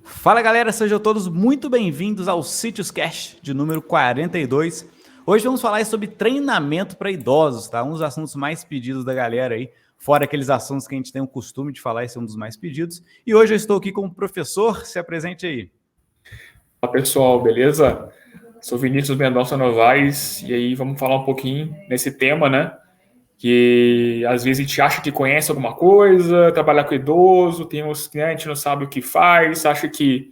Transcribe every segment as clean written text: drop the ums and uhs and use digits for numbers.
Fala galera, sejam todos muito bem-vindos ao Sítios Cast de número 42. Hoje vamos falar sobre treinamento para idosos, tá? Um dos assuntos mais pedidos da galera aí, fora aqueles assuntos que a gente tem o costume de falar, esse é um dos mais pedidos. E hoje eu estou aqui com o professor, se apresente aí. Olá pessoal, beleza? Sou Vinícius Mendonça Novaes e aí vamos falar um pouquinho nesse tema, né? Que às vezes a gente acha que conhece alguma coisa, trabalhar com idoso, tem uns que a gente não sabe o que faz, acha que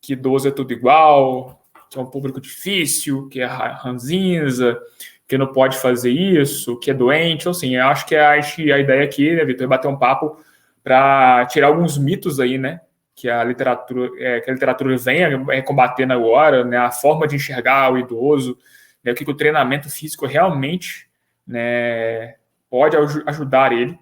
idoso é tudo igual, que é um público difícil, que é ranzinza, que não pode fazer isso, que é doente. Então, assim, eu acho que a ideia aqui, né, Vitor, é bater um papo para tirar alguns mitos aí, né? Que a literatura vem combatendo agora, né? A forma de enxergar o idoso, né, o que o treinamento físico realmente, né, pode ajudar ele.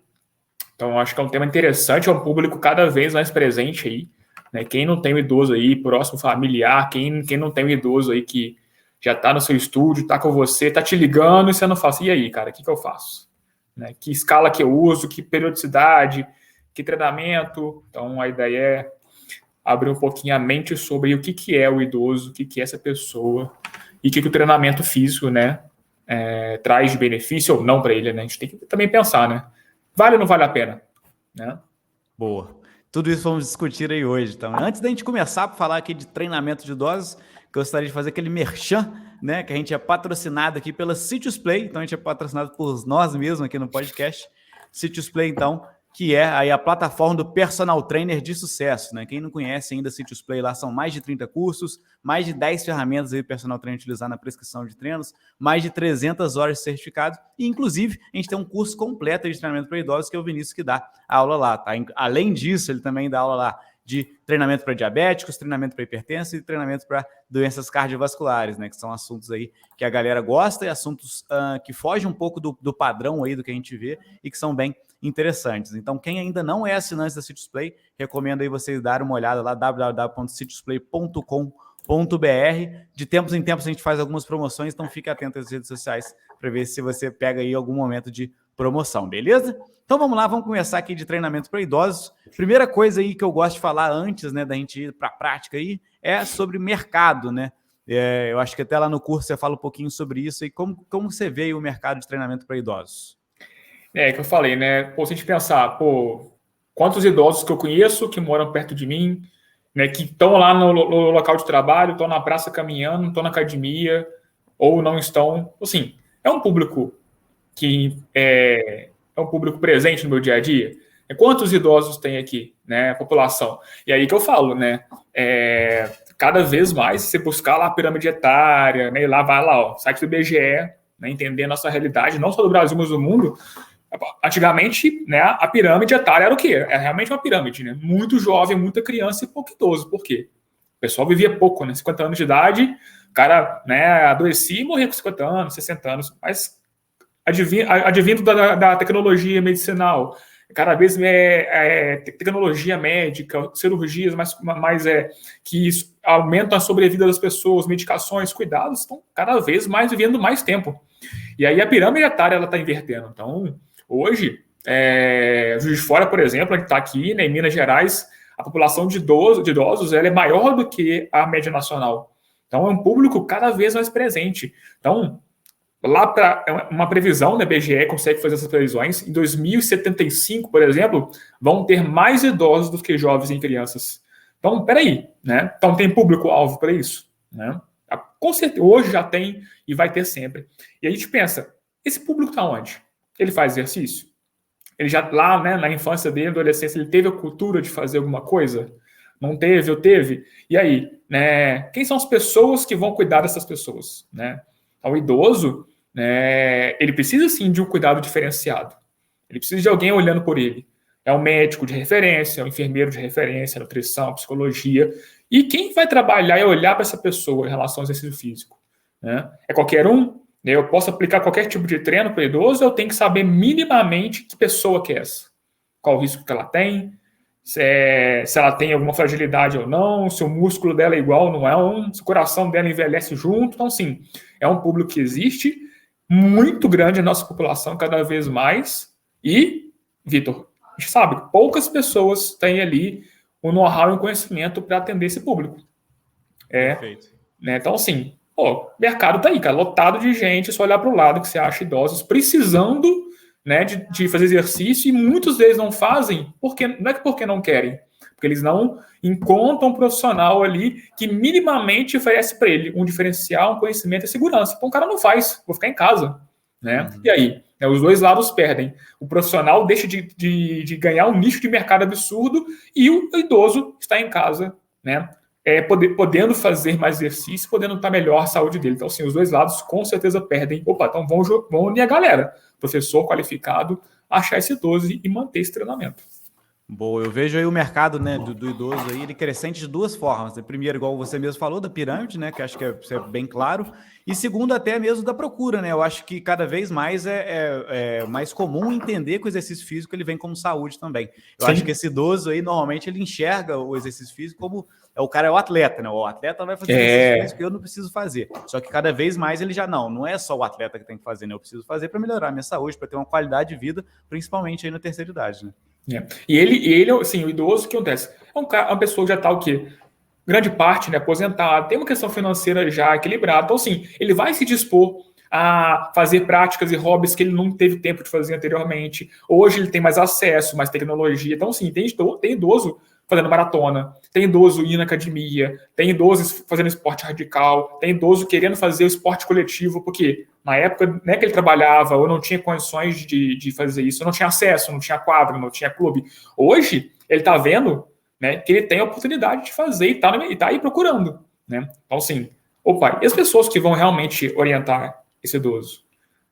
Então, acho que é um tema interessante, é um público cada vez mais presente aí, né? Quem não tem um idoso aí, próximo familiar, quem não tem um idoso aí que já está no seu estúdio, está com você, está te ligando e você não faz. E aí, cara, o que eu faço? Né? Que escala que eu uso, que periodicidade, que treinamento. Então, a ideia é abrir um pouquinho a mente sobre o que é o idoso, o que é essa pessoa e o que o treinamento físico, né, traz de benefício ou não para ele, né? A gente tem que também pensar, né? Vale ou não vale a pena, né? Boa. Tudo isso vamos discutir aí hoje. Então, antes da gente começar a falar aqui de treinamento de idosos, gostaria de fazer aquele merchan, né? Que a gente é patrocinado aqui pela Sítios Play. Então, a gente é patrocinado por nós mesmos aqui no podcast. Sítios Play, então, que é aí a plataforma do personal trainer de sucesso, né? Quem não conhece ainda Sítios Play, lá são mais de 30 cursos, mais de 10 ferramentas aí personal trainer utilizar na prescrição de treinos, mais de 300 horas de certificado e, inclusive, a gente tem um curso completo de treinamento para idosos que é o Vinícius que dá a aula lá, tá? Além disso, ele também dá aula lá de treinamento para diabéticos, treinamento para hipertensos e treinamento para doenças cardiovasculares, né? Que são assuntos aí que a galera gosta e assuntos que fogem um pouco do padrão aí do que a gente vê e que são bem interessantes. Então, quem ainda não é assinante da Sítios Play, recomendo aí vocês darem uma olhada lá, www.sitiosplay.com.br. De tempos em tempos a gente faz algumas promoções, então fique atento às redes sociais para ver se você pega aí algum momento de promoção, beleza? Então vamos lá, vamos começar aqui de treinamento para idosos. Primeira coisa aí que eu gosto de falar antes, né, da gente ir para a prática aí, é sobre mercado, né? Eu acho que até lá no curso você fala um pouquinho sobre isso e como você vê aí o mercado de treinamento para idosos. É que eu falei, né? Pô, se a gente pensar, pô, quantos idosos que eu conheço que moram perto de mim, né? Que estão lá no local de trabalho, estão na praça caminhando, estão na academia, ou não estão. Assim, é um público que é um público presente no meu dia a dia. Quantos idosos tem aqui, né? A população. E aí que eu falo, né? Cada vez mais, se você buscar lá a pirâmide etária, né? E lá vai lá, ó, site do IBGE, né? Entender a nossa realidade, não só do Brasil, mas do mundo. Antigamente, né, a pirâmide etária era o quê? É realmente uma pirâmide, né? Muito jovem, muita criança e pouco idoso. Por quê? O pessoal vivia pouco, né? 50 anos de idade, o cara, né, adoecia e morria com 50 anos, 60 anos. Mas advindo da tecnologia medicinal, cada vez tecnologia médica, cirurgias que aumentam a sobrevida das pessoas, medicações, cuidados, estão cada vez mais vivendo mais tempo. E aí a pirâmide etária está invertendo. Então, hoje, Juiz de Fora, por exemplo, a gente está aqui, né, em Minas Gerais, a população de idosos ela é maior do que a média nacional. Então, é um público cada vez mais presente. Então, lá para uma previsão, né, BGE consegue fazer essas previsões. Em 2075, por exemplo, vão ter mais idosos do que jovens e crianças. Então, peraí, né? Então, tem público-alvo para isso, né? Com certeza, hoje já tem e vai ter sempre. E a gente pensa, esse público está onde? Ele faz exercício? Ele já lá, né, na infância dele, na adolescência, ele teve a cultura de fazer alguma coisa? Não teve ou teve? E aí, né, quem são as pessoas que vão cuidar dessas pessoas? Né? O idoso, né, ele precisa sim de um cuidado diferenciado. Ele precisa de alguém olhando por ele. É um médico de referência, é um enfermeiro de referência, nutrição, psicologia. E quem vai trabalhar e olhar para essa pessoa em relação ao exercício físico? Né? É qualquer um? Eu posso aplicar qualquer tipo de treino para o idoso, eu tenho que saber minimamente que pessoa que é essa. Qual o risco que ela tem, se ela tem alguma fragilidade ou não, se o músculo dela é igual ou não é, se o coração dela envelhece junto. Então, sim, é um público que existe, muito grande a nossa população, cada vez mais. E, Vitor, a gente sabe que poucas pessoas têm ali o know-how e o conhecimento para atender esse público. Perfeito. Né? Então, assim, o mercado tá aí, cara, lotado de gente, só olhar para o lado que você acha idosos precisando, né, de fazer exercício, e muitos deles não fazem, porque não é porque não querem, porque eles não encontram um profissional ali que minimamente oferece para ele um diferencial, um conhecimento e segurança. Então o cara não faz, vou ficar em casa. Né? E aí, né, os dois lados perdem. O profissional deixa de ganhar um nicho de mercado absurdo e o idoso está em casa, né? Podendo fazer mais exercício, podendo estar melhor a saúde dele. Então, assim, os dois lados com certeza perdem. Opa, então vamos unir a galera. Professor qualificado, achar esse idoso e manter esse treinamento. Boa, eu vejo aí o mercado, né, do idoso aí, ele crescente de duas formas. Primeiro, igual você mesmo falou, da pirâmide, né, que acho que é bem claro. E segundo, até mesmo da procura, né? Eu acho que cada vez mais é mais comum entender que o exercício físico ele vem como saúde também. Eu acho que esse idoso aí, normalmente, ele enxerga o exercício físico como o cara é o atleta, né? O atleta vai fazer exercício físico que eu não preciso fazer. Só que cada vez mais ele já não é só o atleta que tem que fazer, né? Eu preciso fazer para melhorar a minha saúde, para ter uma qualidade de vida, principalmente aí na terceira idade, né? E ele, assim, o idoso, o que acontece? Uma pessoa que já está o quê? Grande parte, né, aposentado, tem uma questão financeira já equilibrada. Então, assim, ele vai se dispor a fazer práticas e hobbies que ele não teve tempo de fazer anteriormente. Hoje ele tem mais acesso, mais tecnologia. Então, assim, tem idoso fazendo maratona, tem idoso indo na academia, tem idoso fazendo esporte radical, tem idoso querendo fazer o esporte coletivo, porque na época, né, que ele trabalhava ou não tinha condições de fazer isso, não tinha acesso, não tinha quadro, não tinha clube. Hoje, ele está vendo, né, que ele tem a oportunidade de fazer e tá aí procurando. Né? Então, assim, e as pessoas que vão realmente orientar esse idoso?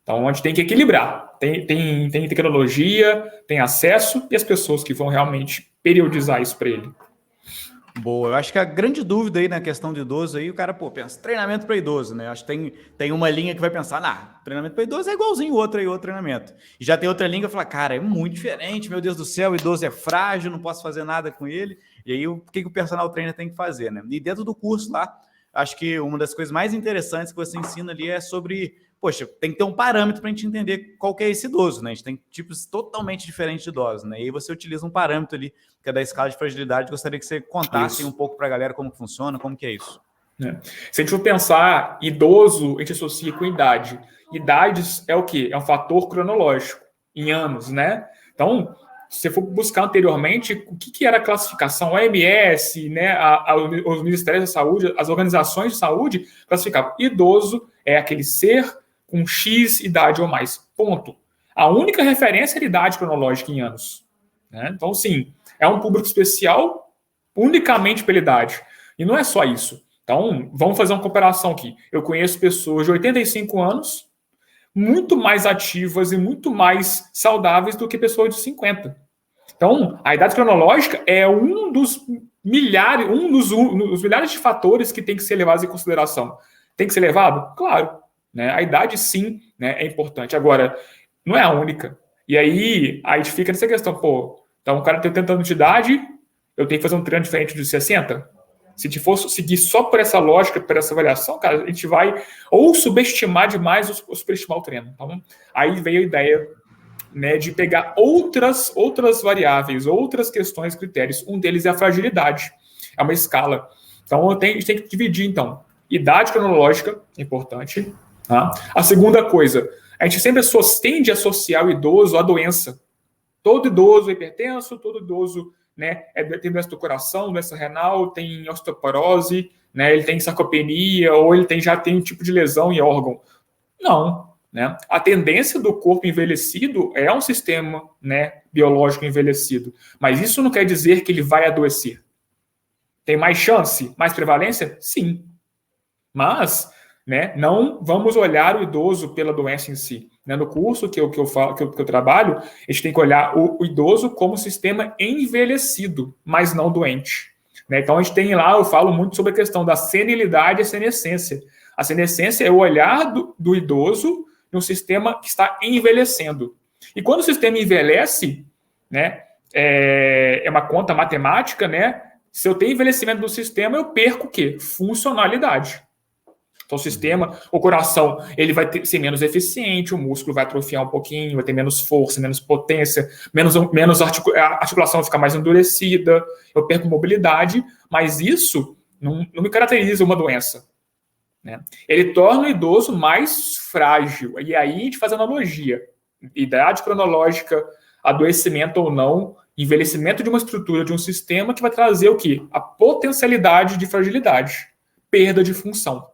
Então, a gente tem que equilibrar. Tem tecnologia, tem acesso, e as pessoas que vão realmente periodizar isso para ele. Boa, eu acho que a grande dúvida aí na questão de idoso aí, o cara, pensa, treinamento para idoso, né? Acho que tem uma linha que vai pensar, treinamento para idoso é igualzinho outro treinamento. E já tem outra linha que vai falar, cara, é muito diferente, meu Deus do céu, o idoso é frágil, não posso fazer nada com ele. E aí, o que o personal trainer tem que fazer, né? E dentro do curso lá, acho que uma das coisas mais interessantes que você ensina ali é sobre, tem que ter um parâmetro para a gente entender qual que é esse idoso, né? A gente tem tipos totalmente diferentes de idosos, né? E aí você utiliza um parâmetro ali, que é da escala de fragilidade. Gostaria que você contasse um pouco para a galera como funciona, como que é isso. Se a gente for pensar, idoso, a gente associa com idade. Idades é o quê? É um fator cronológico, em anos, né? Então, se você for buscar anteriormente, o que era a classificação? O OMS, né, os Ministérios da Saúde, as organizações de saúde classificavam. Idoso é aquele ser com X idade ou mais. Ponto. A única referência era idade cronológica em anos. Né? Então, sim, é um público especial unicamente pela idade. E não é só isso. Então, vamos fazer uma comparação aqui. Eu conheço pessoas de 85 anos muito mais ativas e muito mais saudáveis do que pessoas de 50. Então, a idade cronológica é um dos milhares de fatores que tem que ser levados em consideração. Tem que ser levado? Claro. Né? A idade, sim, né, é importante. Agora, não é a única. E aí a gente fica nessa questão, então o cara tem 80 anos de idade, eu tenho que fazer um treino diferente de 60? Se a gente for seguir só por essa lógica, por essa avaliação, cara, a gente vai ou subestimar demais ou superestimar o treino. Então, aí veio a ideia, né, de pegar outras variáveis, outras questões, critérios. Um deles é a fragilidade. É uma escala. Então, a gente tem que dividir, então. Idade cronológica, importante. Tá? A segunda coisa, a gente sempre tende a associar o idoso à doença. Todo idoso é hipertenso, todo idoso, né, tem doença do coração, doença renal, tem osteoporose, né, ele tem sarcopenia, ou ele já tem um tipo de lesão em órgão. Não. Né? A tendência do corpo envelhecido é um sistema, né, biológico envelhecido. Mas isso não quer dizer que ele vai adoecer. Tem mais chance? Mais prevalência? Sim. Mas, né, não vamos olhar o idoso pela doença em si. Né? No curso que eu trabalho, a gente tem que olhar o idoso como sistema envelhecido, mas não doente. Né? Então, a gente tem lá, eu falo muito sobre a questão da senilidade e senescência. A senescência é o olhar do idoso num sistema que está envelhecendo. E quando o sistema envelhece, né, é uma conta matemática, né? Se eu tenho envelhecimento do sistema, eu perco o quê? Funcionalidade. Então, o coração, ele vai ser menos eficiente, o músculo vai atrofiar um pouquinho, vai ter menos força, menos potência, a articulação vai ficar mais endurecida, eu perco mobilidade, mas isso não me caracteriza uma doença, né? Ele torna o idoso mais frágil. E aí a gente faz analogia. Idade cronológica, adoecimento ou não, envelhecimento de uma estrutura, de um sistema que vai trazer o quê? A potencialidade de fragilidade, perda de função.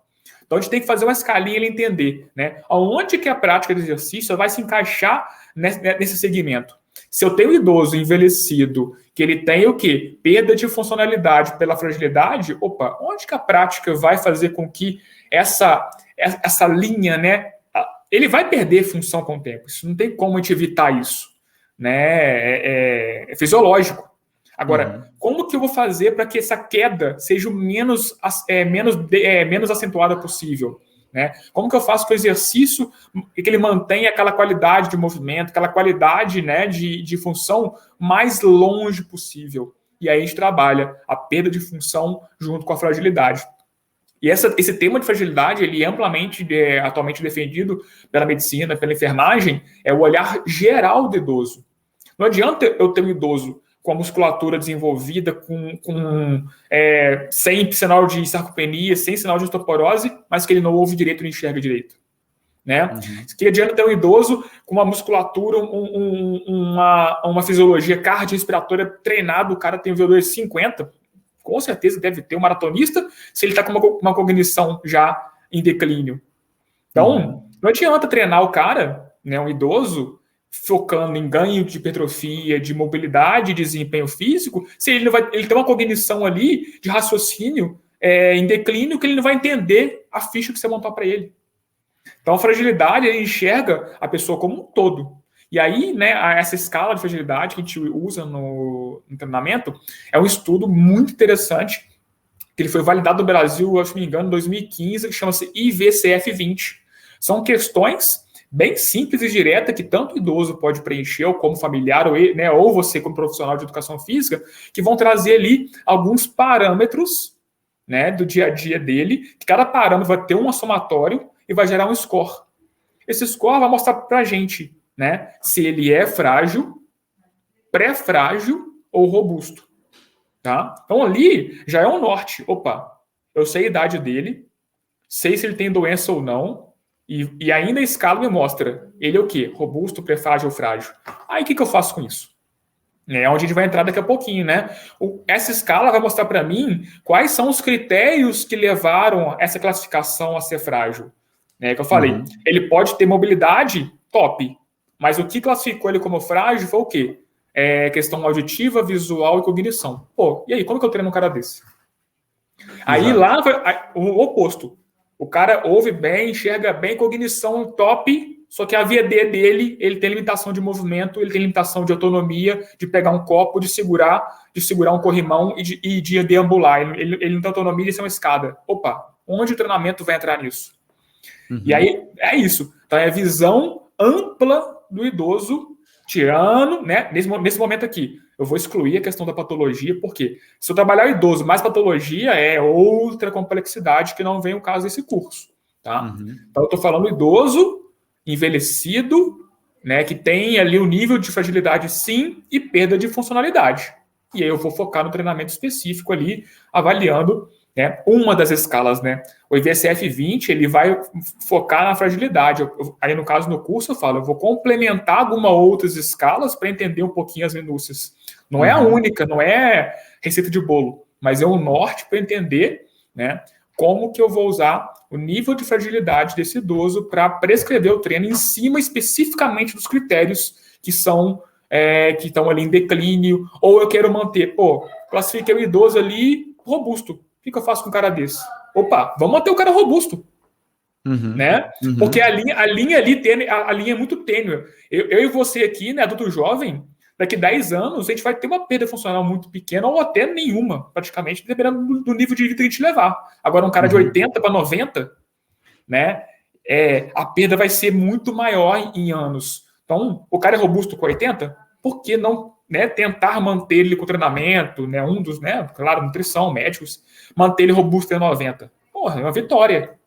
Então a gente tem que fazer uma escalinha e entender, né? Aonde que a prática de exercício vai se encaixar nesse segmento. Se eu tenho um idoso envelhecido, que ele tem o quê? Perda de funcionalidade pela fragilidade, opa, onde que a prática vai fazer com que essa linha, né? Ele vai perder função com o tempo. Isso não tem como a gente evitar isso, né? É fisiológico. Agora, como que eu vou fazer para que essa queda seja o menos acentuada possível? Né? Como que eu faço com o exercício que ele mantenha aquela qualidade de movimento, aquela qualidade, né, de função mais longe possível? E aí a gente trabalha a perda de função junto com a fragilidade. E esse tema de fragilidade, ele é amplamente atualmente defendido pela medicina, pela enfermagem, é o olhar geral do idoso. Não adianta eu ter um idoso com a musculatura desenvolvida, sem sinal de sarcopenia, sem sinal de osteoporose, mas que ele não ouve direito, não enxerga direito. Né? Que adianta ter um idoso com uma musculatura, uma fisiologia cardiorrespiratória treinada, o cara tem um VO2 50, com certeza deve ter um maratonista, se ele está com uma cognição já em declínio. Então, não adianta treinar o cara, né, um idoso, focando em ganho de hipertrofia, de mobilidade, de desempenho físico, se ele tem uma cognição ali de raciocínio em declínio, que ele não vai entender a ficha que você montou para ele. Então, a fragilidade, ele enxerga a pessoa como um todo. E aí, né, essa escala de fragilidade que a gente usa no treinamento é um estudo muito interessante, que ele foi validado no Brasil, se não me engano, em 2015, que chama-se IVCF-20. São questões bem simples e direta que tanto o idoso pode preencher, ou como familiar, ou você como profissional de educação física, que vão trazer ali alguns parâmetros, né, do dia a dia dele, que cada parâmetro vai ter um somatório e vai gerar um score. Esse score vai mostrar para a gente, né, se ele é frágil, pré-frágil ou robusto. Tá? Então ali já é um norte. Opa, eu sei a idade dele, sei se ele tem doença ou não, e ainda a escala me mostra, ele é o quê? Robusto, pré-frágil ou frágil. Aí o que eu faço com isso? É onde a gente vai entrar daqui a pouquinho, né? Essa escala vai mostrar para mim quais são os critérios que levaram essa classificação a ser frágil. Né? Que eu falei, ele pode ter mobilidade, top, mas o que classificou ele como frágil foi o quê? Questão auditiva, visual e cognição. Pô, e aí, como que eu treino um cara desse? Aí lá, o oposto. O cara ouve bem, enxerga bem, cognição top, só que a VD dele, ele tem limitação de movimento, ele tem limitação de autonomia, de pegar um copo, de segurar um corrimão e de deambular. Ele não tem autonomia de ser uma escada. Opa, onde o treinamento vai entrar nisso? E aí, é isso. Então, é a visão ampla do idoso, tirando, né? Nesse momento aqui, eu vou excluir a questão da patologia, porque se eu trabalhar o idoso mais patologia, é outra complexidade que não vem o caso desse curso, tá? Então, eu estou falando idoso, envelhecido, né? Que tem ali o nível de fragilidade, sim, e perda de funcionalidade. E aí eu vou focar no treinamento específico ali, avaliando, né, uma das escalas, né? O IVCF-20, ele vai focar na fragilidade. Aí, no caso, no curso, eu vou complementar algumas outras escalas para entender um pouquinho as minúcias. Não é a única, não é receita de bolo, mas é um norte para entender, né, como que eu vou usar o nível de fragilidade desse idoso para prescrever o treino em cima especificamente dos critérios que são que estão ali em declínio, ou eu quero manter, classifiquei o idoso ali robusto. O que eu faço com um cara desse? Opa, vamos manter o cara robusto. Né? Porque a linha ali, a linha é muito tênue. Eu e você aqui, né, adulto jovem, daqui 10 anos, a gente vai ter uma perda funcional muito pequena, ou até nenhuma, praticamente, dependendo do nível de vida que a gente levar. Agora, um cara de 80 para 90, né, a perda vai ser muito maior em anos. Então, o cara é robusto com 80? Por que não, né, tentar manter ele com treinamento, né, claro, nutrição, médicos, manter ele robusto em 90? Porra, é uma vitória,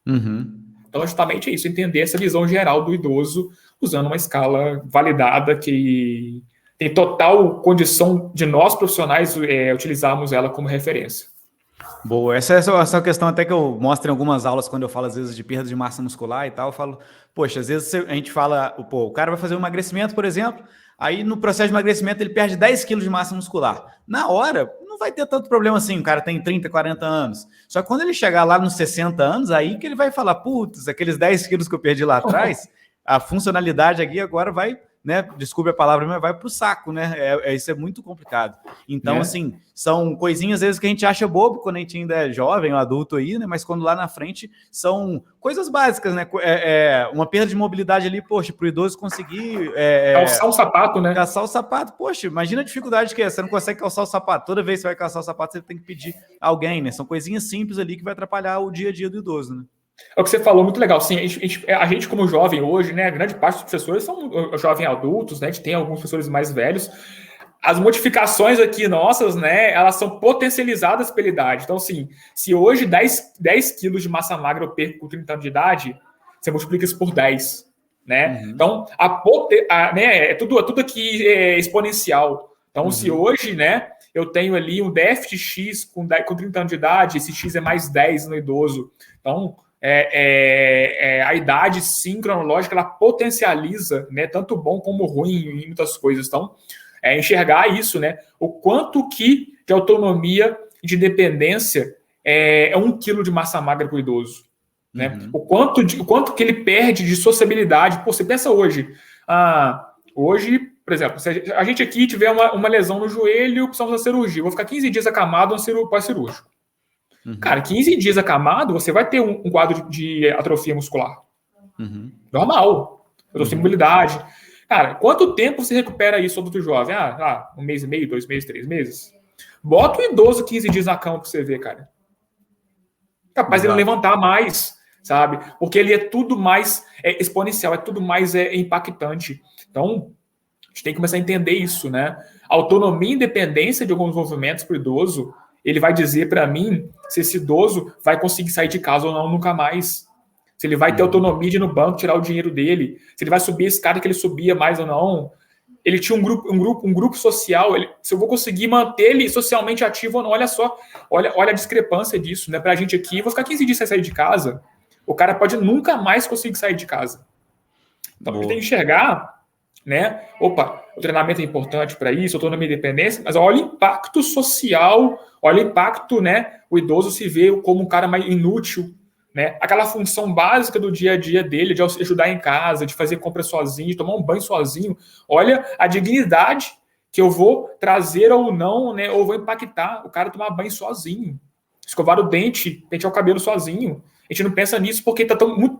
Uhum. Então, justamente é isso, entender essa visão geral do idoso usando uma escala validada que tem total condição de nós profissionais utilizarmos ela como referência. Boa, essa questão até que eu mostro em algumas aulas, quando eu falo às vezes de perda de massa muscular e tal, eu falo, poxa, às vezes a gente fala, pô, o cara vai fazer um emagrecimento, por exemplo, aí no processo de emagrecimento ele perde 10 quilos de massa muscular. Na hora, não vai ter tanto problema assim, o cara tem 30, 40 anos. Só que quando ele chegar lá nos 60 anos, aí que ele vai falar, putz, aqueles 10 quilos que eu perdi lá atrás, a funcionalidade aqui agora vai, né, desculpe a palavra, mas vai pro saco, né? Isso é muito complicado. Então, assim, são coisinhas às vezes que a gente acha bobo quando a gente ainda é jovem ou adulto aí, né? Mas quando lá na frente são coisas básicas, né? Uma perda de mobilidade ali, poxa, pro idoso conseguir calçar o sapato, né? Calçar o sapato, poxa, imagina a dificuldade que é. Você não consegue calçar o sapato. Toda vez que você vai calçar o sapato, você tem que pedir alguém, né? São coisinhas simples ali que vai atrapalhar o dia a dia do idoso, né? É o que você falou, muito legal. Sim, a gente como jovem hoje, né, a grande parte dos professores são jovens adultos, né, a gente tem alguns professores mais velhos. As modificações aqui nossas, né, elas são potencializadas pela idade. Então, assim, se hoje 10 quilos de massa magra eu perco com 30 anos de idade, você multiplica isso por 10, né? Uhum. Então, né, tudo aqui é exponencial. Então, se hoje, né, eu tenho ali um déficit X com 30 anos de idade, esse X é mais 10 no idoso. Então, a idade, sim, cronológica, ela potencializa, né, tanto bom como ruim em muitas coisas. Então, enxergar isso, né, o quanto que de autonomia e de independência é 1 quilo de massa magra para o idoso. Né? O quanto que ele perde de sociabilidade. Pô, você pensa hoje, hoje, por exemplo, se a gente aqui tiver uma lesão no joelho, precisamos da cirurgia, eu vou ficar 15 dias acamado no pós-cirúrgico. Cara, 15 dias acamado, você vai ter um quadro de atrofia muscular. Normal. Eu tô sem mobilidade. Cara, quanto tempo você recupera isso adulto jovem? 1 mês e meio, 2 meses, 3 meses? Bota o idoso 15 dias na cama pra você ver, cara. Capaz de ele levantar mais, sabe? Porque ele é tudo mais exponencial, é tudo mais impactante. Então, a gente tem que começar a entender isso, né? Autonomia e independência de alguns movimentos para o idoso, ele vai dizer para mim se esse idoso vai conseguir sair de casa ou não nunca mais. Se ele vai ter autonomia de ir no banco tirar o dinheiro dele. Se ele vai subir a escada que ele subia mais ou não. Ele tinha um grupo social. Se eu vou conseguir manter ele socialmente ativo ou não. Olha só. Olha a discrepância disso, né? Pra gente aqui, vou ficar 15 dias sem sair de casa. O cara pode nunca mais conseguir sair de casa. Então, a gente tem que enxergar, né? Opa, o treinamento é importante para isso, autonomia e independência, mas olha o impacto social, olha o impacto, né? O idoso se vê como um cara mais inútil, né? Aquela função básica do dia a dia dele, de ajudar em casa, de fazer compra sozinho, de tomar um banho sozinho. Olha a dignidade que eu vou trazer ou não, né? Ou vou impactar o cara tomar banho sozinho, escovar o dente, pentear o cabelo sozinho. A gente não pensa nisso porque está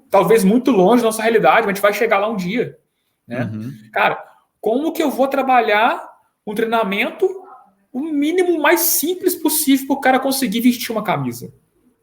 talvez muito longe da nossa realidade, mas a gente vai chegar lá um dia. Né? Cara, como que eu vou trabalhar um treinamento o mínimo mais simples possível para o cara conseguir vestir uma camisa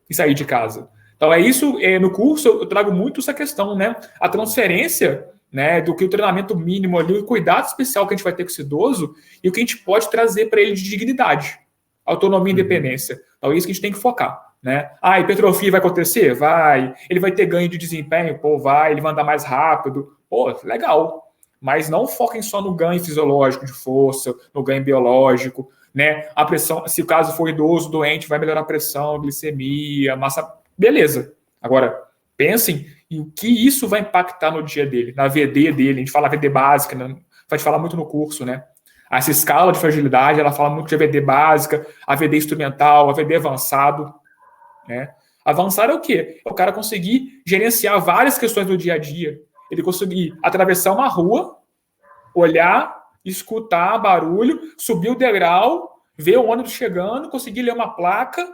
e sair de casa? Então é isso, no curso eu trago muito essa questão, né? A transferência, né, do que o treinamento mínimo ali, o cuidado especial que a gente vai ter com esse idoso e o que a gente pode trazer para ele de dignidade, autonomia e independência. Então é isso que a gente tem que focar. Né? Hipertrofia vai acontecer? Vai. Ele vai ter ganho de desempenho? Pô, vai. Ele vai andar mais rápido? Pô, legal. Mas não foquem só no ganho fisiológico de força, no ganho biológico, né? A pressão, se o caso for idoso, doente, vai melhorar a pressão, a glicemia, a massa. Beleza. Agora, pensem em o que isso vai impactar no dia dele, na VD dele. A gente fala VD básica, né? Vai te falar muito no curso, né? Essa escala de fragilidade, ela fala muito de VD básica, a VD instrumental, a VD avançado. Né? Avançar é o quê? É o cara conseguir gerenciar várias questões do dia a dia. Ele conseguir atravessar uma rua, olhar, escutar barulho, subir o degrau, ver o ônibus chegando, conseguir ler uma placa,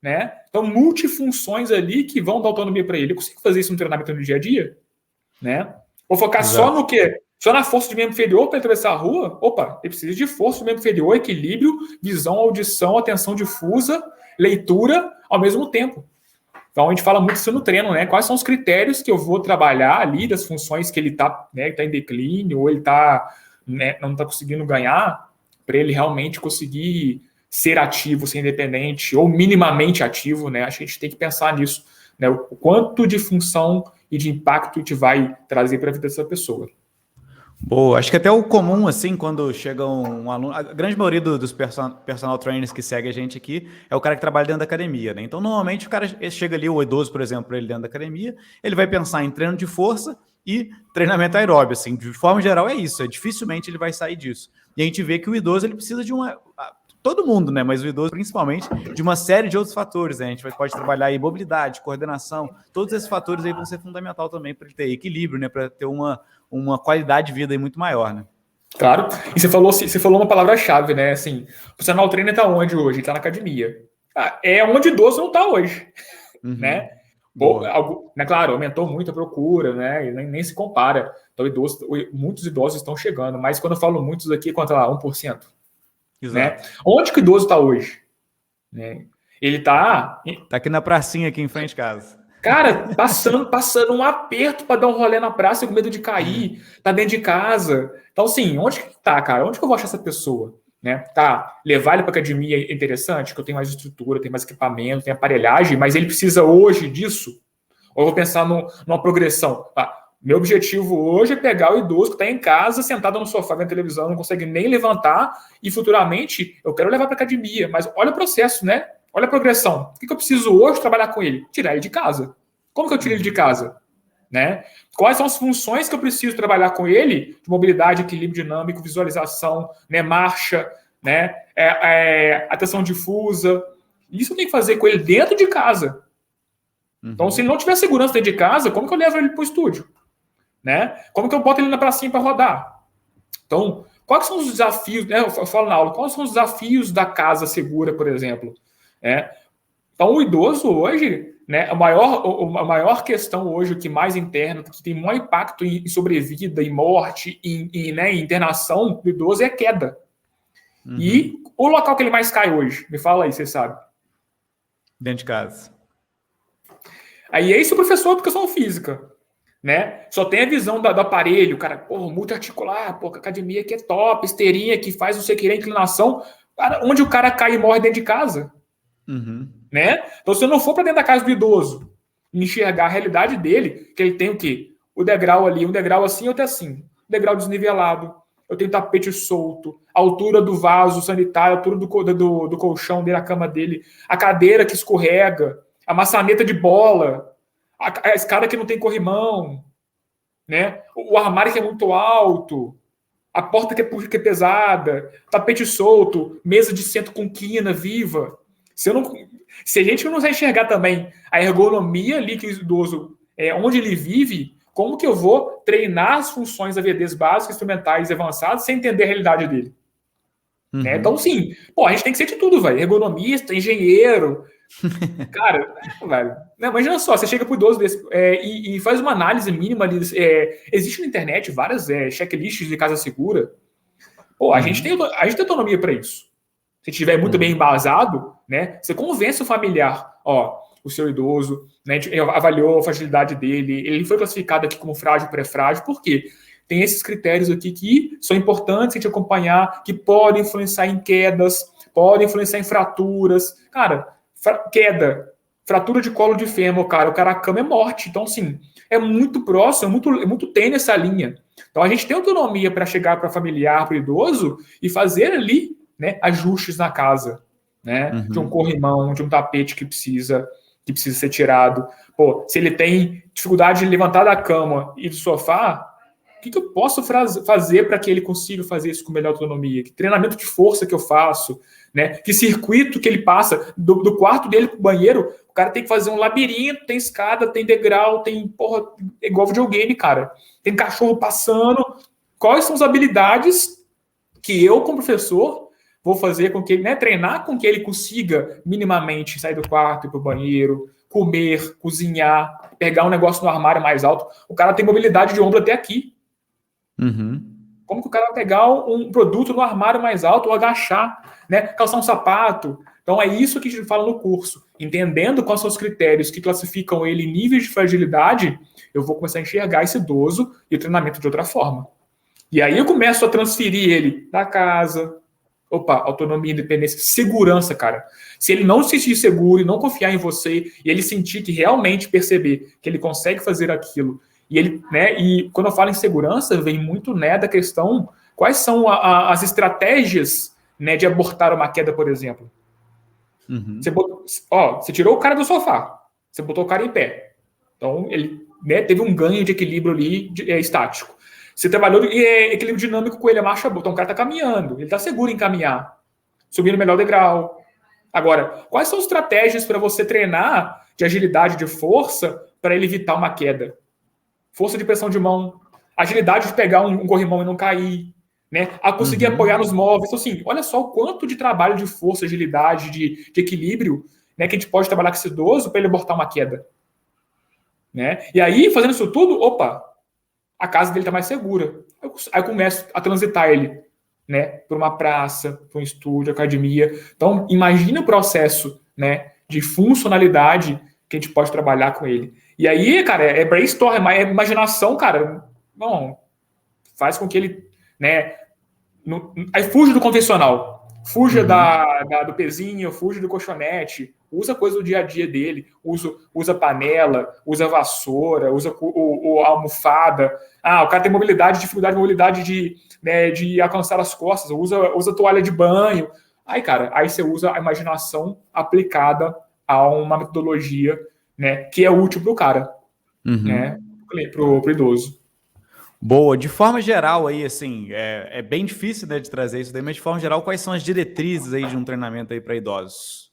né? Então, multifunções ali que vão dar autonomia para ele. Eu consigo fazer isso no treinamento do dia a dia? Né? Vou focar só no quê? Só na força de membro inferior para atravessar a rua? Opa, ele precisa de força de membro inferior, equilíbrio, visão, audição, atenção difusa, leitura ao mesmo tempo. Então, a gente fala muito isso no treino, né? Quais são os critérios que eu vou trabalhar ali das funções que ele está, né, tá em declínio ou ele tá, né, não está conseguindo ganhar para ele realmente conseguir ser ativo, ser independente ou minimamente ativo, né? Acho que a gente tem que pensar nisso né, o quanto de função e de impacto te vai trazer para a vida dessa pessoa. Boa, acho que até o comum, assim, quando chega um aluno, a grande maioria dos personal trainers que segue a gente aqui é o cara que trabalha dentro da academia, né? Então, normalmente, o cara chega ali, o idoso, por exemplo, ele dentro da academia, ele vai pensar em treino de força e treinamento aeróbio, assim, de forma geral é isso, dificilmente ele vai sair disso. E a gente vê que o idoso, ele precisa de todo mundo, né? Mas o idoso, principalmente, de uma série de outros fatores, né? A gente pode trabalhar aí mobilidade, coordenação, todos esses fatores aí vão ser fundamental também para ele ter equilíbrio, né? Para ter uma qualidade de vida aí muito maior, né? Claro. E você falou uma palavra-chave, né? Assim, o personal trainer está onde hoje? Está na academia. É onde o idoso não está hoje, né? Né? Claro, aumentou muito a procura, né? E nem se compara. Então, muitos idosos estão chegando, mas quando eu falo muitos aqui, quanto lá? 1%. Né? Onde que o idoso está hoje? Né? Ele está... Tá aqui na pracinha, aqui em frente de casa. Cara, passando um aperto para dar um rolê na praça com medo de cair, tá dentro de casa. Então, assim, onde que tá, cara? Onde que eu vou achar essa pessoa? Né? Tá, levar ele para academia é interessante, que eu tenho mais estrutura, tenho mais equipamento, tenho aparelhagem, mas ele precisa hoje disso? Ou eu vou pensar numa progressão? Meu objetivo hoje é pegar o idoso que está em casa, sentado no sofá vendo televisão, não consegue nem levantar, e futuramente eu quero levar para academia. Mas olha o processo, né? Olha a progressão. O que eu preciso hoje trabalhar com ele? Tirar ele de casa. Como que eu tiro ele de casa? Né? Quais são as funções que eu preciso trabalhar com ele? De mobilidade, equilíbrio dinâmico, visualização, né? Marcha, né? Atenção difusa. Isso eu tenho que fazer com ele dentro de casa. Então, se ele não tiver segurança dentro de casa, como que eu levo ele para o estúdio? Né? Como que eu boto ele na pracinha para rodar? Então, quais são os desafios? Né? Eu falo na aula, quais são os desafios da casa segura, por exemplo? Então, o idoso hoje, né, a maior questão hoje, o que mais interna, que tem maior impacto em sobrevida, em morte, né, em internação do idoso é a queda. E o local que ele mais cai hoje? Me fala aí, você sabe. Dentro de casa. Aí é isso o professor de educação física. Né? Só tem a visão do aparelho, cara, multiarticular, academia que é top, esteirinha que faz você querer inclinação, cara, onde o cara cai e morre dentro de casa. Né? Então, se eu não for para dentro da casa do idoso enxergar a realidade dele, que ele tem o quê? O degrau ali, um degrau assim, outro assim, degrau desnivelado, eu tenho tapete solto, a altura do vaso sanitário, a altura do colchão dele, a cama dele, a cadeira que escorrega, a maçaneta de bola, a escada que não tem corrimão, né? O armário que é muito alto, a porta que é pesada, tapete solto, mesa de centro com quina viva. Se a gente não vai enxergar também a ergonomia ali que o idoso, onde ele vive, como que eu vou treinar as funções AVDs básicas, instrumentais e avançadas sem entender a realidade dele? Né? Então, sim, a gente tem que ser de tudo, velho. Ergonomista, engenheiro. Cara, velho. Não, imagina só, você chega pro idoso desse e faz uma análise mínima ali. Existe na internet várias checklists de casa segura. A gente tem autonomia para isso. Se estiver muito bem embasado, né? Você convence o familiar, o seu idoso, né? Avaliou a fragilidade dele, ele foi classificado aqui como frágil, pré-frágil, por quê? Tem esses critérios aqui que são importantes a gente acompanhar, que podem influenciar em quedas, podem influenciar em fraturas. Cara, queda, fratura de colo de fêmur, cara, o cara a cama é morte. Então, assim, é muito próximo, é muito tênue essa linha. Então, a gente tem autonomia para chegar para familiar, para o idoso e fazer ali, né, ajustes na casa, né, de um corrimão, de um tapete que precisa ser tirado. Se ele tem dificuldade de levantar da cama e do sofá, o que eu posso fazer para que ele consiga fazer isso com melhor autonomia? Que treinamento de força que eu faço? Né? Que circuito que ele passa do quarto dele para o banheiro? O cara tem que fazer um labirinto, tem escada, tem degrau, tem igual videogame, cara. Tem cachorro passando. Quais são as habilidades que eu, como professor, vou fazer com que ele, né, treinar com que ele consiga minimamente sair do quarto, ir para o banheiro, comer, cozinhar, pegar um negócio no armário mais alto? O cara tem mobilidade de ombro até aqui. Como que o cara vai pegar um produto no armário mais alto ou agachar, né? Calçar um sapato? Então, é isso que a gente fala no curso. Entendendo quais são os critérios que classificam ele em níveis de fragilidade, eu vou começar a enxergar esse idoso e o treinamento de outra forma. E aí eu começo a transferir ele da casa Opa, autonomia, independência, segurança, cara. Se ele não se sentir seguro e não confiar em você, e ele sentir que realmente perceber que ele consegue fazer aquilo, e ele, né, e quando eu falo em segurança, vem muito, né, da questão, quais são as estratégias, né, de abortar uma queda, por exemplo. Você tirou o cara do sofá, você botou o cara em pé. Então, ele, né, teve um ganho de equilíbrio ali estático. Você trabalhou em equilíbrio dinâmico com ele, a marcha boa. Então, o cara está caminhando, ele está seguro em caminhar, subindo o melhor degrau. Agora, quais são as estratégias para você treinar de agilidade, de força, para ele evitar uma queda? Força de pressão de mão, agilidade de pegar um corrimão e não cair, né? A conseguir apoiar nos móveis. Então, assim, olha só o quanto de trabalho de força, agilidade, de equilíbrio, né, que a gente pode trabalhar com esse idoso para ele abortar uma queda. Né? E aí, fazendo isso tudo, opa, a casa dele está mais segura. Aí eu começo a transitar ele, né, para uma praça, para um estúdio, academia. Então, imagina o processo, né, de funcionalidade que a gente pode trabalhar com ele. E aí, cara, é brainstorm, é imaginação, cara. Não, faz com que ele, né, aí fuja do convencional. Fuja do pezinho, fuja do colchonete, usa coisa do dia a dia dele, usa panela, usa vassoura, usa a almofada. Ah, o cara tem dificuldade de mobilidade de alcançar as costas, usa toalha de banho. Aí, cara, aí você usa a imaginação aplicada a uma metodologia, né, que é útil para o cara, né, pro idoso. Boa, de forma geral aí, assim, é bem difícil, né, de trazer isso daí, mas de forma geral, quais são as diretrizes aí de um treinamento aí para idosos?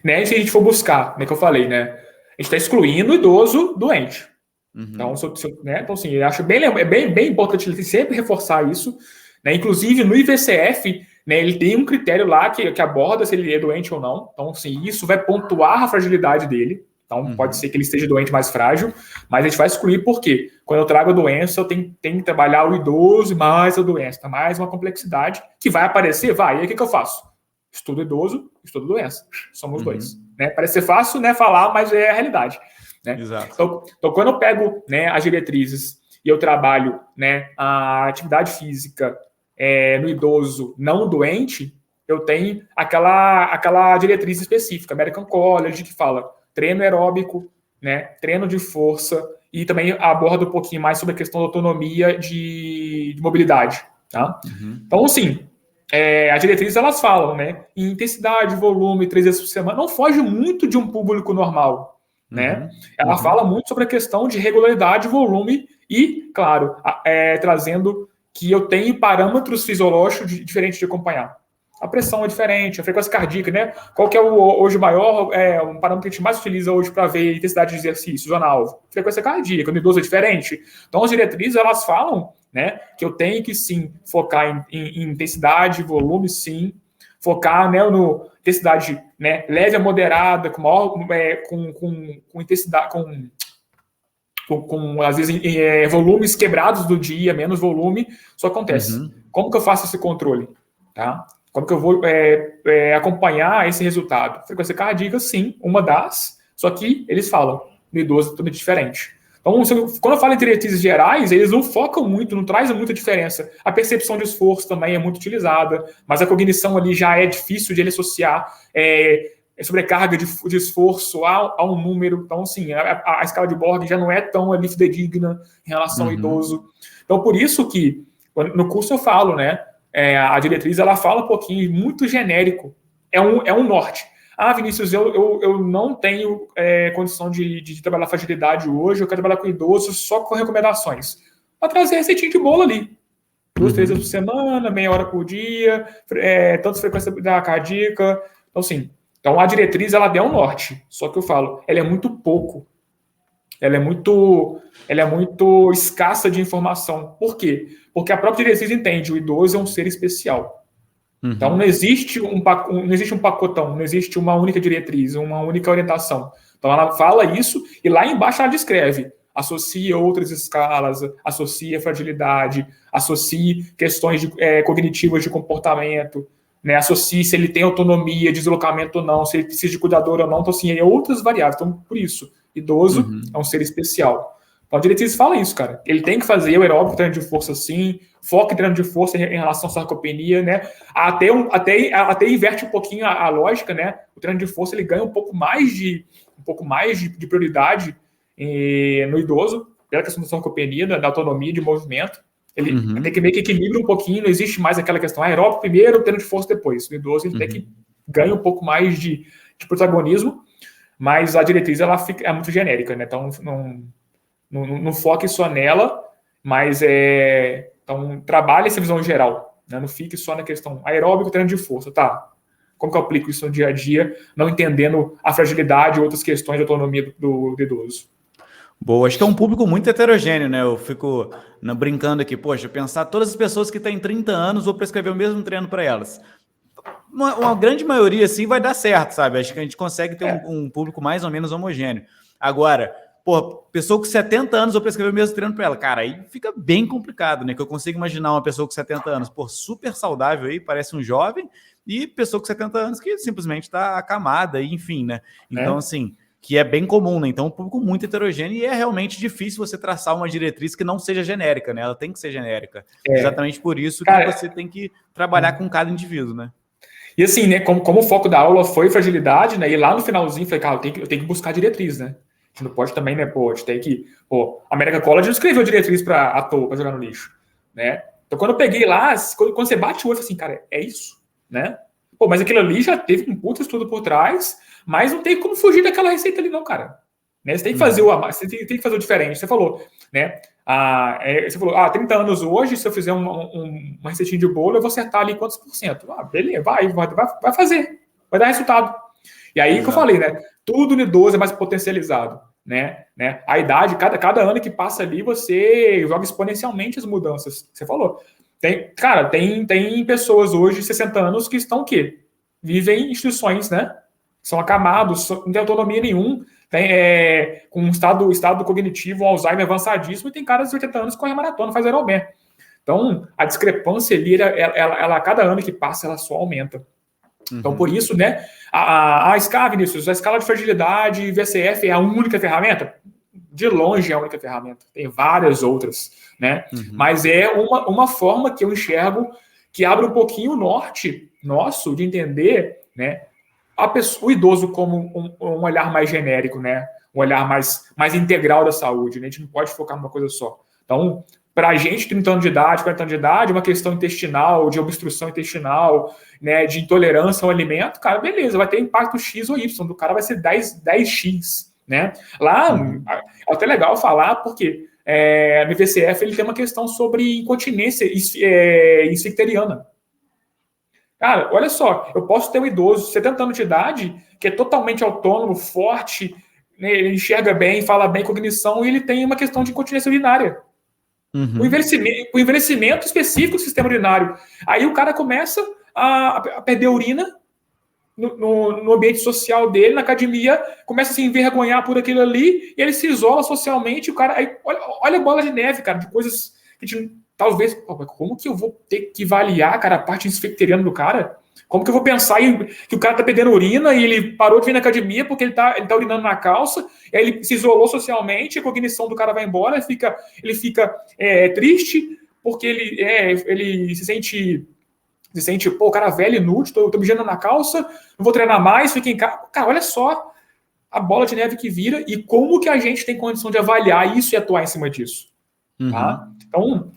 Né, se a gente for buscar, né, que eu falei, né, a gente está excluindo o idoso doente. Então, né, então, assim, eu acho bem importante sempre reforçar isso, né, inclusive no IVCF, né, ele tem um critério lá que aborda se ele é doente ou não. Então, assim, isso vai pontuar a fragilidade dele. Então, pode ser que ele esteja doente mais frágil, mas a gente vai excluir porque quando eu trago a doença, eu tenho que trabalhar o idoso e mais a doença, mais uma complexidade que vai aparecer, vai. E aí, o que eu faço? Estudo idoso, estudo doença. Somos dois. Né? Parece ser fácil, né, falar, mas é a realidade. Né? Exato. Então, quando eu pego, né, as diretrizes e eu trabalho, né, a atividade física no idoso não doente, eu tenho aquela diretriz específica, American College, que fala treino aeróbico, né, treino de força, e também aborda um pouquinho mais sobre a questão da autonomia de mobilidade. Tá? Então, assim, as diretrizes elas falam, né, em intensidade, volume, 3 vezes por semana, não foge muito de um público normal. Né? Ela fala muito sobre a questão de regularidade, volume e, claro, trazendo que eu tenho parâmetros fisiológicos diferentes de acompanhar. A pressão é diferente, a frequência cardíaca, né? Qual que é hoje o maior, um parâmetro que a gente mais utiliza hoje para ver a intensidade de exercício, zona alvo? Frequência cardíaca, no idoso é diferente. Então, as diretrizes, elas falam, né, que eu tenho que, sim, focar em intensidade, volume, sim, focar, né, no intensidade, né, leve a moderada, com maior, com intensidade, com às vezes volumes quebrados do dia, menos volume, só acontece. Como que eu faço esse controle? Tá? Como que eu vou acompanhar esse resultado? Frequência cardíaca, sim, uma das, só que eles falam, no idoso é totalmente diferente. Então, quando eu falo em diretrizes gerais, eles não focam muito, não trazem muita diferença. A percepção de esforço também é muito utilizada, mas a cognição ali já é difícil de ele associar sobrecarga de esforço a um número. Então, assim, a escala de Borg já não é tão ali fidedigna em relação ao idoso. Então, por isso que no curso eu falo, né? A diretriz ela fala um pouquinho, muito genérico. É um norte. Ah, Vinícius, eu não tenho condição de trabalhar fragilidade hoje, eu quero trabalhar com idosos só com recomendações. Para trazer receitinha de bolo ali. 2, 3 vezes por semana, meia hora por dia, tanto frequência da cardíaca. Então, assim, a diretriz ela é um norte. Só que eu falo, ela é muito pouco. Ela é muito escassa de informação. Por quê? Porque a própria diretriz entende, o idoso é um ser especial. Então, não existe um pacotão, não existe uma única diretriz, uma única orientação. Então, ela fala isso e lá embaixo ela descreve. Associa outras escalas, associa fragilidade, associa questões cognitivas de comportamento, né? Associa se ele tem autonomia, deslocamento ou não, se ele precisa de cuidador ou não. Então, assim, outras variáveis. Então, por isso, idoso é um ser especial. Então, a diretriz fala isso, cara. Ele tem que fazer o aeróbico, treino de força sim, foca em treino de força em relação à sarcopenia, né? Até inverte um pouquinho a lógica, né? O treino de força ele ganha um pouco mais de prioridade no idoso, pela questão da sarcopenia, da autonomia de movimento. Ele tem que meio que equilibra um pouquinho, não existe mais aquela questão aeróbico primeiro, treino de força depois. O idoso ele tem que ganha um pouco mais de protagonismo, mas a diretriz é muito genérica, né? Então não foque só nela, mas então trabalhe essa visão geral, né? Não fique só na questão aeróbico, treino de força, tá? Como que eu aplico isso no dia a dia, não entendendo a fragilidade e outras questões de autonomia do idoso? Boa, acho que é um público muito heterogêneo, né? Eu fico brincando aqui, poxa, pensar todas as pessoas que têm 30 anos, vou prescrever o mesmo treino para elas. Uma grande maioria, assim, vai dar certo, sabe? Acho que a gente consegue ter um público mais ou menos homogêneo. Agora, pessoa com 70 anos, vou prescrever o mesmo treino para ela. Cara, aí fica bem complicado, né? Que eu consigo imaginar uma pessoa com 70 anos, super saudável aí, parece um jovem, e pessoa com 70 anos que simplesmente está acamada, enfim, né? Então, assim, que é bem comum, né? Então, um público muito heterogêneo e é realmente difícil você traçar uma diretriz que não seja genérica, né? Ela tem que ser genérica. Exatamente por isso que você tem que trabalhar com cada indivíduo, né? E assim, né, como o foco da aula foi fragilidade, né? E lá no finalzinho, falei, cara, eu tenho que buscar diretriz, né? A gente não pode também, né, a gente tem que... a American College não escreveu diretriz à toa, para jogar no lixo, né? Então, quando eu peguei lá, quando você bate o olho, assim, cara, é isso, né? Mas aquilo ali já teve um puto estudo por trás, mas não tem como fugir daquela receita ali, não, cara. Né? Você tem que fazer você tem que fazer o diferente. Você falou, né? Você falou, 30 anos hoje, se eu fizer uma receitinha de bolo, eu vou acertar ali quantos por cento? Beleza, vai fazer, vai dar resultado. E aí que eu falei, né? Tudo no idoso é mais potencializado, né? A idade, cada ano que passa ali, você joga exponencialmente as mudanças. Você falou. Tem pessoas hoje, 60 anos, que estão o quê? Vivem em instituições, né? São acamados, não tem autonomia nenhum, com um estado cognitivo, um Alzheimer avançadíssimo, e tem caras de 80 anos que correm maratona, faz Ironman. Então, a discrepância ali, ela, a cada ano que passa, ela só aumenta. Então, por isso, né, a Vinícius, a escala de fragilidade VCF é a única ferramenta? De longe é a única ferramenta. Tem várias outras, né? Mas é uma forma que eu enxergo que abre um pouquinho o norte nosso de entender, né, o idoso como um olhar mais genérico, né? Um olhar mais integral da saúde, né? A gente não pode focar numa coisa só. Então, para a gente, 30 anos de idade, 40 anos de idade, uma questão intestinal, de obstrução intestinal, né, de intolerância ao alimento, cara, beleza, vai ter impacto X ou Y, do cara vai ser 10x, né? Lá, é até legal falar, porque no IVCF ele tem uma questão sobre incontinência esficteriana. Cara, olha só, eu posso ter um idoso, 70 anos de idade, que é totalmente autônomo, forte, né, ele enxerga bem, fala bem, cognição, e ele tem uma questão de incontinência urinária. O envelhecimento específico do sistema urinário. Aí o cara começa a perder urina no ambiente social dele, na academia, começa a se envergonhar por aquilo ali, e ele se isola socialmente, o cara... Aí, olha a bola de neve, cara, de coisas que a gente... Talvez, como que eu vou ter que avaliar, cara, a parte infecteriana do cara? Como que eu vou pensar que o cara tá perdendo urina e ele parou de vir na academia porque ele tá urinando na calça, aí ele se isolou socialmente, a cognição do cara vai embora, ele fica triste porque ele se sente, o cara velho, inútil, tô mijando na calça, não vou treinar mais, fica em casa. Cara, olha só a bola de neve que vira e como que a gente tem condição de avaliar isso e atuar em cima disso. Tá? Então,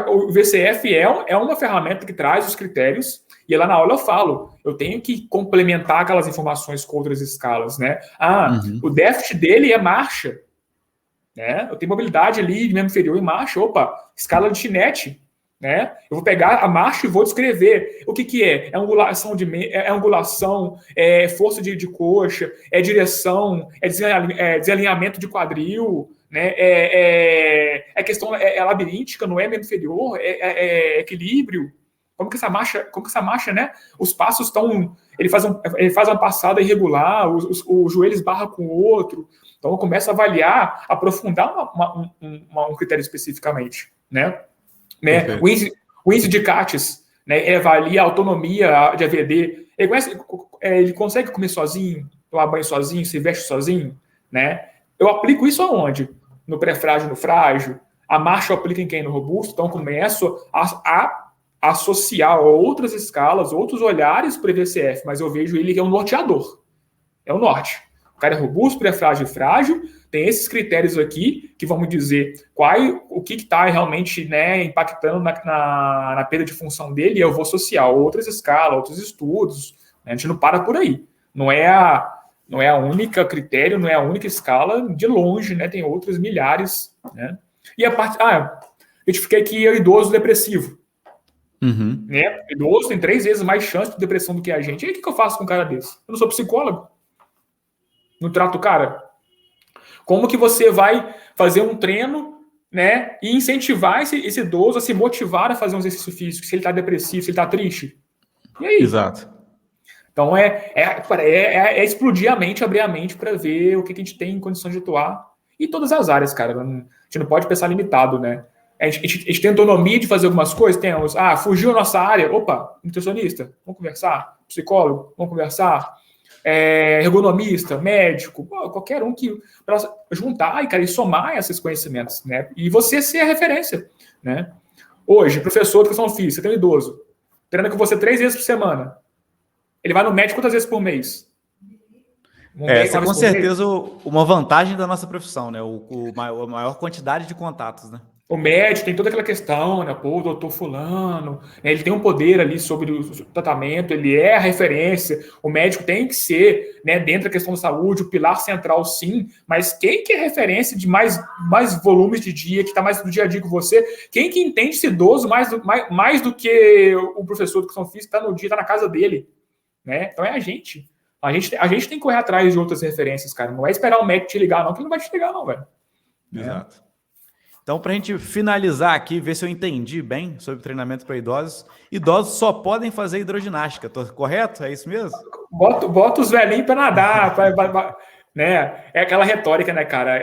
o VCF é uma ferramenta que traz os critérios, e lá na aula eu falo, eu tenho que complementar aquelas informações com outras escalas, né? O déficit dele é marcha, né? Eu tenho mobilidade ali de membro inferior em marcha, escala de chinete, né? Eu vou pegar a marcha e vou descrever o que é. É angulação, é força de coxa, é direção, é desalinhamento de quadril, né? É questão labiríntica, não é membro inferior, é equilíbrio. Como que essa marcha, né? Os passos estão... Ele faz uma passada irregular, os joelhos barram com o outro. Então eu começo a avaliar, aprofundar um critério especificamente, né? O índice de CATES, né, avalia a autonomia de AVD. Ele consegue comer sozinho, tomar banho sozinho, se veste sozinho, né? Eu aplico isso aonde? No pré-frágil, no frágil. a marcha aplica em quem? No robusto? Então, começo a associar outras escalas, outros olhares para o EVCF, mas eu vejo ele que é um norteador. É o norte. O cara é robusto, pré-frágil e frágil, tem esses critérios aqui que vamos dizer o que está realmente, né, impactando na perda de função dele, e eu vou associar outras escalas, outros estudos, né, a gente não para por aí. Não é a única critério, não é a única escala, de longe, né, tem outros milhares, né. E a parte... eu fiquei aqui o idoso depressivo. Uhum. Né? O idoso tem 3 vezes mais chance de depressão do que a gente. E aí, o que eu faço com um cara desse? Eu não sou psicólogo. Não trato o cara. Como que você vai fazer um treino, né, e incentivar esse idoso a se motivar a fazer um exercício físico, se ele está depressivo, se ele está triste? E aí? Exato. Então, é explodir a mente, abrir a mente para ver o que a gente tem em condições de atuar. E todas as áreas, cara. A gente não pode pensar limitado, né? A gente tem autonomia de fazer algumas coisas, temos, fugiu a nossa área, opa, nutricionista, vamos conversar, psicólogo, vamos conversar, ergonomista, médico, qualquer um que para juntar e somar esses conhecimentos, né? E você ser a referência, né? Hoje, professor de educação física, você tem um idoso, treina com você 3 vezes por semana, ele vai no médico quantas vezes por mês? Essa é com certeza uma vantagem da nossa profissão, né? A maior quantidade de contatos, né? O médico tem toda aquela questão, né? Pô, o doutor fulano, né? Ele tem um poder ali sobre o tratamento, ele é a referência, o médico tem que ser, né, dentro da questão da saúde, o pilar central, sim, mas quem que é referência de mais volumes de dia, que está mais do dia a dia com você? Quem que entende esse idoso mais do que o professor de educação física está no dia, está na casa dele, né? Então é a gente. A gente tem que correr atrás de outras referências, cara. Não é esperar o médico te ligar, não, que ele não vai te ligar, não, velho. Exato. Então, para a gente finalizar aqui, ver se eu entendi bem sobre treinamento para idosos, idosos só podem fazer hidroginástica, tô correto? É isso mesmo? Bota os velhinhos para nadar, né? É aquela retórica, né, cara?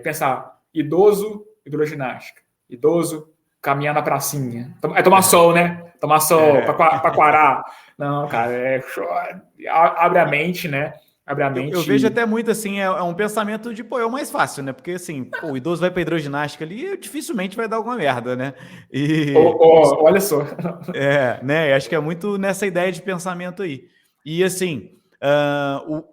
Pensar, idoso, hidroginástica. Idoso, caminhar na pracinha. É tomar sol, né? Tomar sol para quarar. Não, cara, abre a mente, né? Eu vejo até muito assim, é um pensamento de, é o mais fácil, né? Porque assim, o idoso vai pra hidroginástica ali, dificilmente vai dar alguma merda, né? Olha só. Né? Acho que é muito nessa ideia de pensamento aí. E assim,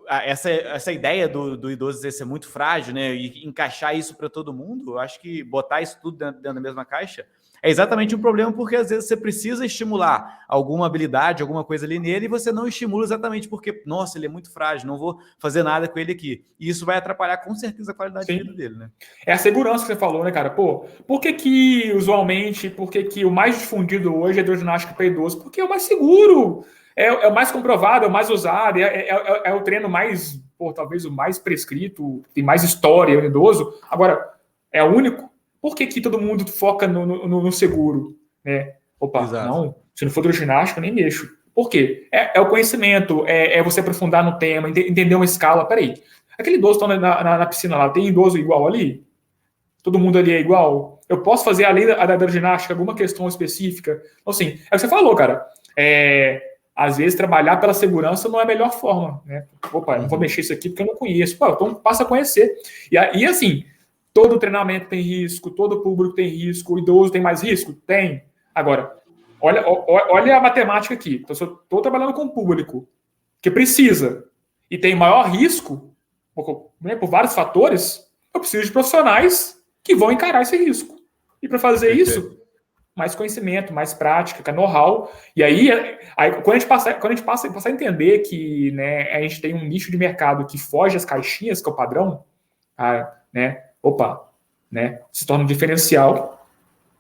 essa ideia do idoso ser muito frágil, né? E encaixar isso para todo mundo, eu acho que botar isso tudo dentro da mesma caixa é exatamente um problema, porque às vezes você precisa estimular alguma habilidade, alguma coisa ali nele, e você não estimula exatamente porque, nossa, ele é muito frágil, não vou fazer nada com ele aqui. E isso vai atrapalhar com certeza a qualidade de vida dele, né? É a segurança que você falou, né, cara? Pô, por que usualmente, o mais difundido hoje é hidroginástica para idoso? Porque é o mais seguro, é o mais comprovado, é o mais usado, é o treino mais, talvez o mais prescrito, tem mais história, o idoso. Agora, é o único. Por que todo mundo foca no seguro? Né? Opa, exato. Não, se não for hidroginástica, eu nem mexo. Por quê? É o conhecimento, é você aprofundar no tema, entender uma escala. Peraí, aquele idoso que está na piscina lá, tem idoso igual ali? Todo mundo ali é igual? Eu posso fazer, além da hidroginástica, alguma questão específica? Então, assim, é o que você falou, cara. Às vezes, trabalhar pela segurança não é a melhor forma. Né? Opa, eu não vou mexer isso aqui porque eu não conheço. Então, passa a conhecer. E assim... Todo treinamento tem risco, todo público tem risco, o idoso tem mais risco? Tem. Agora, olha a matemática aqui. Então, se eu estou trabalhando com um público que precisa e tem maior risco, né, por vários fatores, eu preciso de profissionais que vão encarar esse risco. E para fazer isso, mais conhecimento, mais prática, know-how. E aí quando a gente passa a entender que, né, a gente tem um nicho de mercado que foge às caixinhas, que é o padrão, né? Né, se torna um diferencial,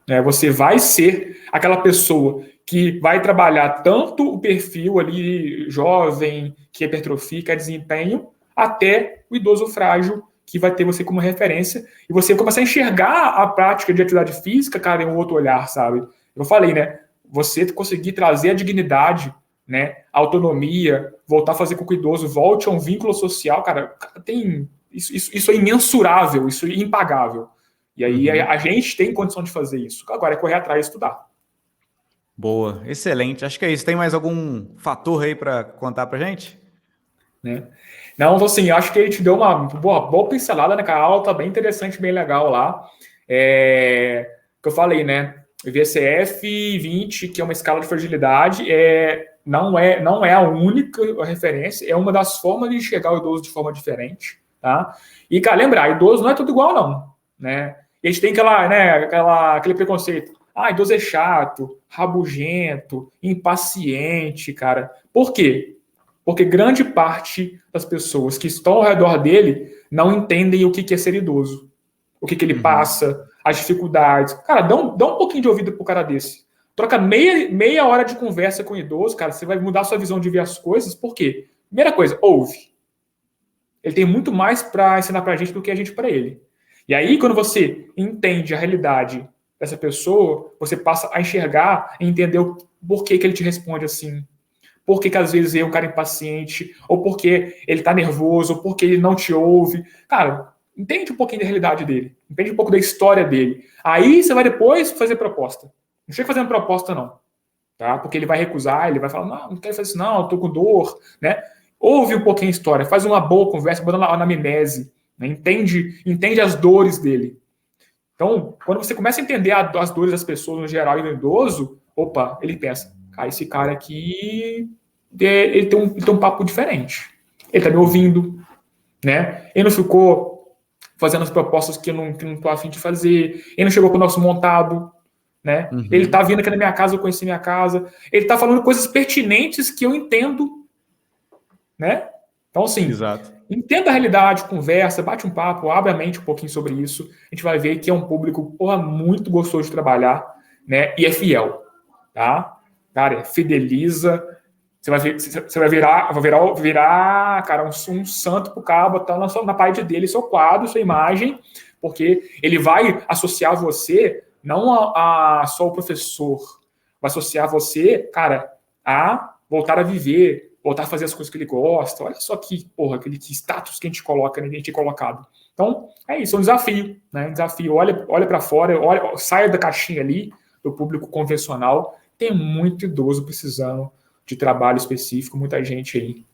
né, você vai ser aquela pessoa que vai trabalhar tanto o perfil ali jovem, que hipertrofia, que é desempenho, até o idoso frágil, que vai ter você como referência, e você começa a enxergar a prática de atividade física, cara, em um outro olhar, sabe? Eu falei, né, você conseguir trazer a dignidade, né, a autonomia, voltar a fazer com que o idoso volte a um vínculo social, cara, tem... Isso é imensurável, isso é impagável. E aí a gente tem condição de fazer isso. Agora é correr atrás e estudar. Boa, excelente. Acho que é isso. Tem mais algum fator aí para contar pra gente? Né? Não, assim, acho que a gente deu uma boa pincelada, né? A aula tá bem interessante, bem legal lá. Que eu falei, né? VCF 20, que é uma escala de fragilidade, não é a única referência, é uma das formas de enxergar o idoso de forma diferente, tá? E, cara, lembrar, idoso não é tudo igual, não, né? E a gente tem aquele preconceito. Idoso é chato, rabugento, impaciente, cara. Por quê? Porque grande parte das pessoas que estão ao redor dele não entendem o que é ser idoso. O que ele passa, as dificuldades. Cara, dá um pouquinho de ouvido pro cara desse. Troca meia hora de conversa com o idoso, cara, você vai mudar a sua visão de ver as coisas. Por quê? Primeira coisa, ouve. Ele tem muito mais para ensinar pra gente do que a gente para ele. E aí, quando você entende a realidade dessa pessoa, você passa a enxergar e entender o porquê que ele te responde assim. Por que às vezes é um cara impaciente, ou porque ele tá nervoso, ou porque ele não te ouve. Cara, entende um pouquinho da realidade dele, entende um pouco da história dele. Aí você vai depois fazer proposta. Não chega fazendo proposta, não. Tá? Porque ele vai recusar, ele vai falar, não quero fazer isso, não, eu tô com dor, né? Ouve um pouquinho a história, faz uma boa conversa, bota na anamnese, né? Entende as dores dele. Então, quando você começa a entender as dores das pessoas no geral e no idoso, opa, ele pensa, esse cara aqui, ele tem um papo diferente. Ele tá me ouvindo, né? Ele não ficou fazendo as propostas que eu não tô afim de fazer. Ele não chegou com o nosso montado, né? Ele tá vindo aqui na minha casa, eu conheci minha casa. Ele tá falando coisas pertinentes que eu entendo, né? Então, assim, entenda a realidade, conversa, bate um papo, abre a mente um pouquinho sobre isso. A gente vai ver que é um público, muito gostoso de trabalhar, né? E é fiel, tá? Cara, fideliza. Você vai virar, cara, um santo pro cabo, tá na parede dele, seu quadro, sua imagem, porque ele vai associar você não a só o professor, vai associar você, cara, a voltar a viver, voltar a fazer as coisas que ele gosta. Olha só que status que a gente coloca, né, a gente é colocado. Então, é isso, é um desafio, né? Um desafio. Olha para fora, saia da caixinha ali do público convencional. Tem muito idoso precisando de trabalho específico, muita gente aí.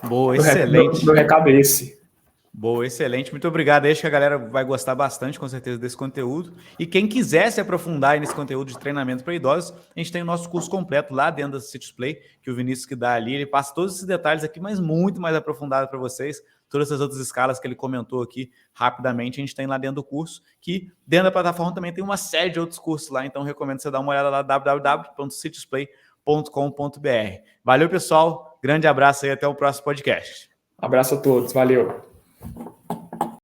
Boa, excelente. Meu recado é esse. Boa, excelente. Muito obrigado. Acho que a galera vai gostar bastante, com certeza, desse conteúdo. E quem quiser se aprofundar nesse conteúdo de treinamento para idosos, a gente tem o nosso curso completo lá dentro da Citrus Play, que o Vinícius que dá ali, ele passa todos esses detalhes aqui, mas muito mais aprofundado para vocês. Todas essas outras escalas que ele comentou aqui rapidamente, a gente tem lá dentro do curso, que dentro da plataforma também tem uma série de outros cursos lá, então recomendo você dar uma olhada lá, www.citrusplay.com.br. Valeu, pessoal. Grande abraço e até o próximo podcast. Abraço a todos. Valeu.